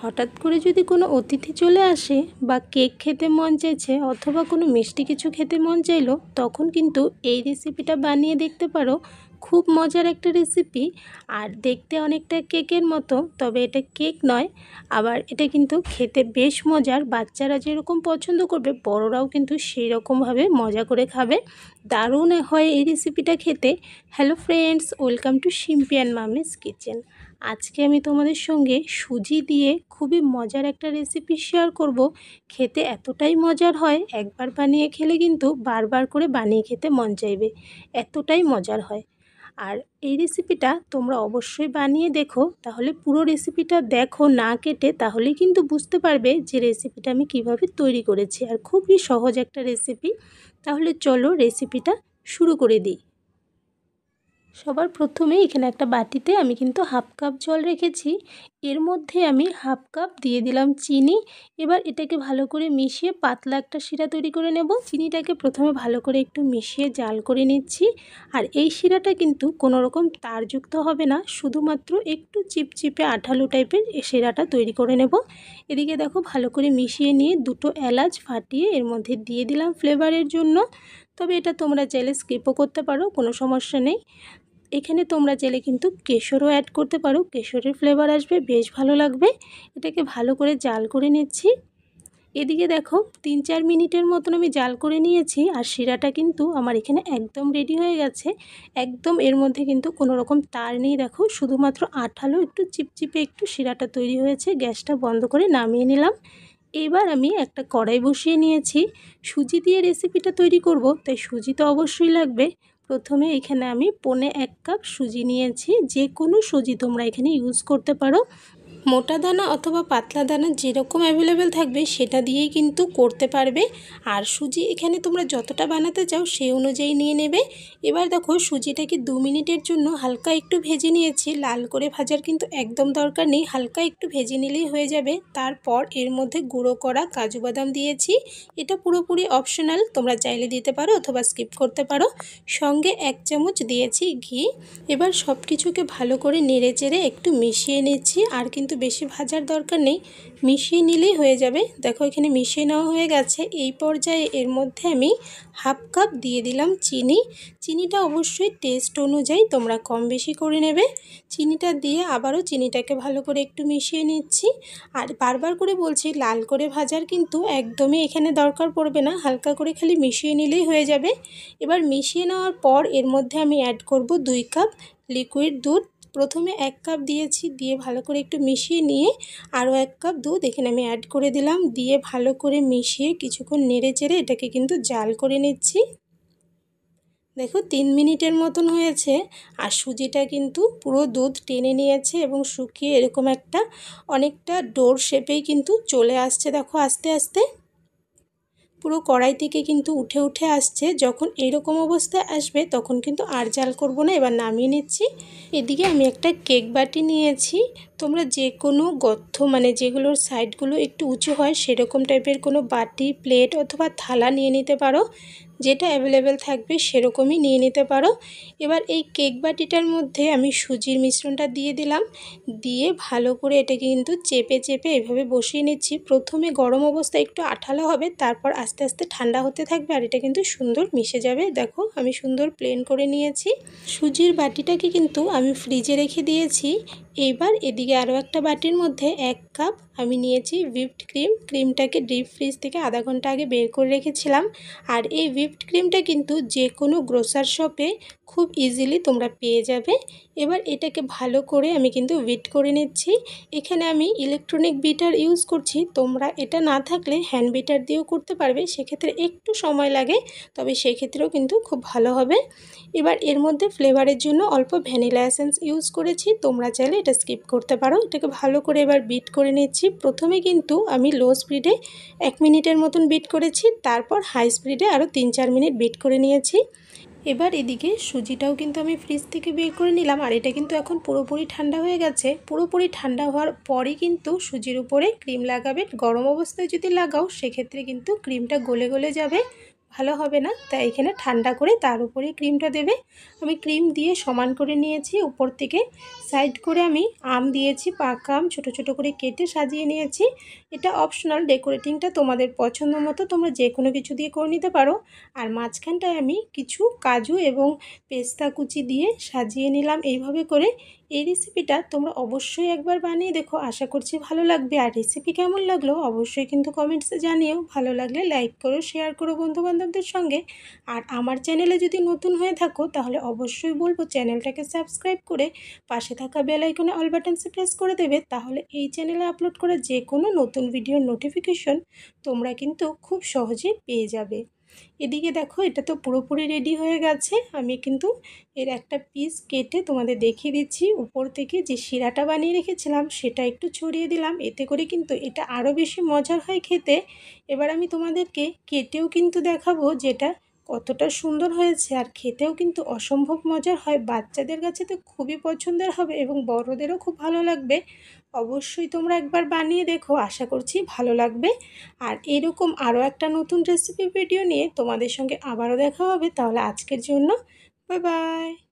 হঠাৎ করে যদি কোনো অতিথি চলে আসে বা কেক খেতে মন চাইছে অথবা কোনো মিষ্টি কিছু খেতে মন চাইলো, তখন কিন্তু এই রেসিপিটা বানিয়ে দেখতে পারো। খুব মজার একটা রেসিপি, আর দেখতে অনেকটা কেকের মতো, তবে এটা কেক নয়। আবার এটা কিন্তু খেতে বেশ মজার। বাচ্চারা যেরকম পছন্দ করবে, বড়রাও কিন্তু সেই রকমভাবে মজা করে খাবে। দারুণ হয় এই রেসিপিটা খেতে। Hello friends, welcome to Shimpi and mummy's kitchen. আজকে আমি তোমাদের সঙ্গে সুজি দিয়ে খুবই মজার একটা রেসিপি শেয়ার করব। খেতে এতটাই মজার হয়, একবার বানিয়ে খেলে কিন্তু বারবার করে বানিয়ে খেতে মন চাইবে, এতটাই মজার হয়। আর এই রেসিপিটা তোমরা অবশ্যই বানিয়ে দেখো, তাহলে পুরো রেসিপিটা দেখো না কেটে, তাহলেই কিন্তু বুঝতে পারবে যে রেসিপিটা আমি কিভাবে তৈরি করেছি। আর খুবই সহজ একটা রেসিপি। তাহলে চলো রেসিপিটা শুরু করে দিই। সবার প্রথমে এখানে একটা বাটিতে আমি কিন্তু হাফ কাপ জল রেখেছি। এর মধ্যে আমি হাফ কাপ দিয়ে দিলাম চিনি। এবার এটাকে ভালো করে মিশিয়ে পাতলা একটা শিরা তৈরি করে নেব। চিনিটাকে প্রথমে ভালো করে একটু মিশিয়ে জাল করে নিচ্ছি। আর এই শিরাটা কিন্তু কোনো রকম তারযুক্ত হবে না, শুধুমাত্র একটু চিপচিপে আঠালো টাইপের এই শিরাটা তৈরি করে নেব। এদিকে দেখো ভালো করে মিশিয়ে নিয়ে দুটো এলাচ ফাটিয়ে এর মধ্যে দিয়ে দিলাম ফ্লেভারের জন্য। তবে এটা তোমরা চাইলে স্কিপও করতে পারো, কোনো সমস্যা নেই। এখানে তোমরা চাইলে কিন্তু কেশরও অ্যাড করতে পারো, কেশরের ফ্লেভার আসবে, বেশ ভালো লাগবে। এটাকে ভালো করে জাল করে নিচ্ছি। এদিকে দেখো 3-4 মিনিটের মতন আমি জাল করে নিয়েছি, আর শিরাটা কিন্তু আমার এখানে একদম রেডি হয়ে গেছে। একদম এর মধ্যে কিন্তু কোনো রকম তার নেই, দেখো শুধুমাত্র আঠালো একটু চিপচিপে একটু শিরাটা তৈরি হয়েছে। গ্যাসটা বন্ধ করে নামিয়ে নিলাম। এবার আমি একটা কড়াই বসিয়ে নিয়েছি। সুজি দিয়ে রেসিপিটা তৈরি করব, তাই সুজি তো অবশ্যই লাগবে। প্রথমে এখানে আমি 1.25 কাপ সুজি নিয়েছি। যে কোনো সুজি তোমরা এখানে ইউজ করতে পারো, মোটা দানা অথবা পাতলা দানা যেরকম অ্যাভেলেবেল থাকবে সেটা দিয়েই কিন্তু করতে পারবে। আর সুজি এখানে তোমরা যতটা বানাতে চাও সেই অনুযায়ী নিয়ে নেবে। এবার দেখো সুজিটাকে 2 মিনিটের জন্য হালকা একটু ভেজে নিয়েছি। লাল করে ভাজার কিন্তু একদম দরকার নেই, হালকা একটু ভেজে নিলেই হয়ে যাবে। তারপর এর মধ্যে গুঁড়ো করা কাজু বাদাম দিয়েছি। এটা পুরোপুরি অপশনাল, তোমরা চাইলে দিতে পারো অথবা স্কিপ করতে পারো। সঙ্গে 1 চামচ দিয়েছি ঘি। এবার সব কিছুকে ভালো করে নেড়ে চেড়ে একটু মিশিয়ে নিচ্ছি। আর কিন্তু বেশি ভাজার দরকার নেই, মিশিয়ে নিলেই হয়ে যাবে। দেখো এখানে মিশিয়ে নেওয়া হয়ে গেছে। এই পর্যায়ে এর মধ্যে আমি হাফ কাপ দিয়ে দিলাম চিনি। চিনিটা অবশ্যই টেস্ট অনুযায়ী তোমরা কম বেশি করে নেবে। চিনিটা দিয়ে আবারও চিনিটাকে ভালো করে একটু মিশিয়ে নিচ্ছি। আর বারবার করে বলছি, লাল করে ভাজার কিন্তু একদমই এখানে দরকার পড়বে না, হালকা করে খালি মিশিয়ে নিলেই হয়ে যাবে। এবার মিশিয়ে নেওয়ার পর এর মধ্যে আমি অ্যাড করব 2 কাপ লিকুইড দুধ। প্রথমে 1 কাপ দিয়েছি, দিয়ে ভালো করে একটু মিশিয়ে নিয়ে আরও 1 কাপ দুধ এখানে আমি অ্যাড করে দিলাম। দিয়ে ভালো করে মিশিয়ে কিছুক্ষণ নেড়ে চেড়ে এটাকে কিন্তু জাল করে নিচ্ছি। দেখো 3 মিনিটের মতন হয়েছে, আর সুজিটা কিন্তু পুরো দুধ টেনে নিয়েছে এবং শুকিয়ে এরকম একটা অনেকটা ডোর শেপেই কিন্তু চলে আসছে। দেখো আস্তে আস্তে পুরো কড়াই থেকে কিন্তু উঠে উঠে আসছে। যখন এরকম অবস্থায় আসবে তখন কিন্তু আর জাল করব না, এবার নামিয়ে নিচ্ছি। এদিকে আমি একটা কেক বাটি নিয়েছি। তোমরা যে কোনো গর্ত মানে যেগুলোর সাইডগুলো একটু উঁচু হয় সেরকম টাইপের কোনো বাটি, প্লেট অথবা থালা নিয়ে নিতে পারো, যেটা অ্যাভেলেবেল থাকবে সেরকমই নিয়ে নিতে পারো। এবার এই কেক বাটিটার মধ্যে আমি সুজির মিশ্রণটা দিয়ে দিলাম। দিয়ে ভালো করে এটাকে কিন্তু চেপে চেপে এভাবে বসিয়ে নিচ্ছি। প্রথমে গরম অবস্থায় একটু আঠালো হবে, তারপর আস্তে আস্তে ঠান্ডা হতে থাকবে, আর এটা কিন্তু সুন্দর মিশে যাবে। দেখো আমি সুন্দর প্লেন করে নিয়েছি। সুজির বাটিটাকে কিন্তু আমি ফ্রিজে রেখে দিয়েছি। এইবার এদিকে আরও একটা বাটির মধ্যে 1 কাপ আমি নিয়েছি হুইপড ক্রিম। ক্রিমটাকে ডিপ ফ্রিজ থেকে আধা ঘন্টা আগে বের করে রেখেছিলাম। আর এই হুইপড ক্রিমটা কিন্তু যে কোনো গ্রোসার শপে খুব ইজিলি তোমরা পেয়ে যাবে। এবার এটাকে ভালো করে আমি কিন্তু বিট করে নিচ্ছি। এখানে আমি ইলেকট্রনিক বিটার ইউজ করছি, তোমরা এটা না থাকলে হ্যান্ড বিটার দিয়েও করতে পারবে, সেক্ষেত্রে একটু সময় লাগে, তবে সেক্ষেত্রেও কিন্তু খুব ভালো হবে। এবার এর মধ্যে ফ্লেভারের জন্য অল্প ভ্যানিলা এসেন্স ইউজ করেছি, তোমরা চাইলে এটা স্কিপ করতে পারো। এটাকে ভালো করে এবার বিট করে নিচ্ছি। প্রথমে কিন্তু আমি লো স্পিডে 1 মিনিটের মতন বিট করেছি, তারপর হাই স্পিডে আরও 3-4 মিনিট বিট করে নিয়েছি। এবার এদিকে সুজিটাও কিন্তু আমি ফ্রিজ থেকে বের করে নিলাম। আর এটা কিন্তু এখন পুরোপুরি ঠান্ডা হয়ে গেছে। পুরোপুরি ঠান্ডা হওয়ার পরই কিন্তু সুজির উপরে ক্রিম লাগাবে। গরম অবস্থায় যদি লাগাও সেক্ষেত্রে কিন্তু ক্রিমটা গলে গলে যাবে, ভালো হবে না, তাই এখানে ঠান্ডা করে তার উপরে ক্রিমটা দেবে। আমি ক্রিম দিয়ে সমান করে নিয়েছি, উপর থেকে সাইড করে আমি আম দিয়েছি, পাকা আম ছোটো ছোটো করে কেটে সাজিয়ে নিয়েছি। এটা অপশনাল, ডেকোরেটিংটা তোমাদের পছন্দ মতো তোমরা যে কোনো কিছু দিয়ে করে নিতে পারো। আর মাঝখানটায় আমি কিছু কাজু এবং পেস্তা কুচি দিয়ে সাজিয়ে নিলাম এইভাবে করে। এই রেসিপিটা তোমরা অবশ্যই একবার বানিয়ে দেখো, আশা করছি ভালো লাগবে। আর রেসিপি কেমন লাগলো অবশ্যই কিন্তু কমেন্টসে জানিও। ভালো লাগলে লাইক করো, শেয়ার করো বন্ধুবান্ধবদের সঙ্গে। আর আমার চ্যানেলে যদি নতুন হয়ে থাকো তাহলে অবশ্যই বলবো চ্যানেলটাকে সাবস্ক্রাইব করে পাশে থাকা বেল আইকনে অল বাটনসে প্রেস করে দেবে, তাহলে এই চ্যানেলে আপলোড করা যে কোনো নতুন ভিডিওর নোটিফিকেশন তোমরা কিন্তু খুব সহজেই পেয়ে যাবে। এদিকে দেখো এটা তো পুরোপুরি রেডি হয়ে গেছে। আমি কিন্তু এর একটা পিস কেটে তোমাদের দেখিয়ে দিচ্ছি। উপর থেকে যে শিরাটা বানিয়ে রেখেছিলাম সেটা একটু ছড়িয়ে দিলাম, এতে করে কিন্তু এটা আরও বেশি মজার হয় খেতে। এবার আমি তোমাদেরকে কেটেও কিন্তু দেখাবো যেটা কতটা সুন্দর হয়েছে, আর খেতেও কিন্তু অসম্ভব মজার হয়। বাচ্চাদের কাছে তো খুবই পছন্দের হবে এবং বড়দেরও খুব ভালো লাগবে। অবশ্যই তোমরা একবার বানিয়ে দেখো, আশা করছি ভালো লাগবে। আর এরকম আরও একটা নতুন রেসিপি ভিডিও নিয়ে তোমাদের সঙ্গে আবারও দেখা হবে। তাহলে আজকের জন্য বাই বাই।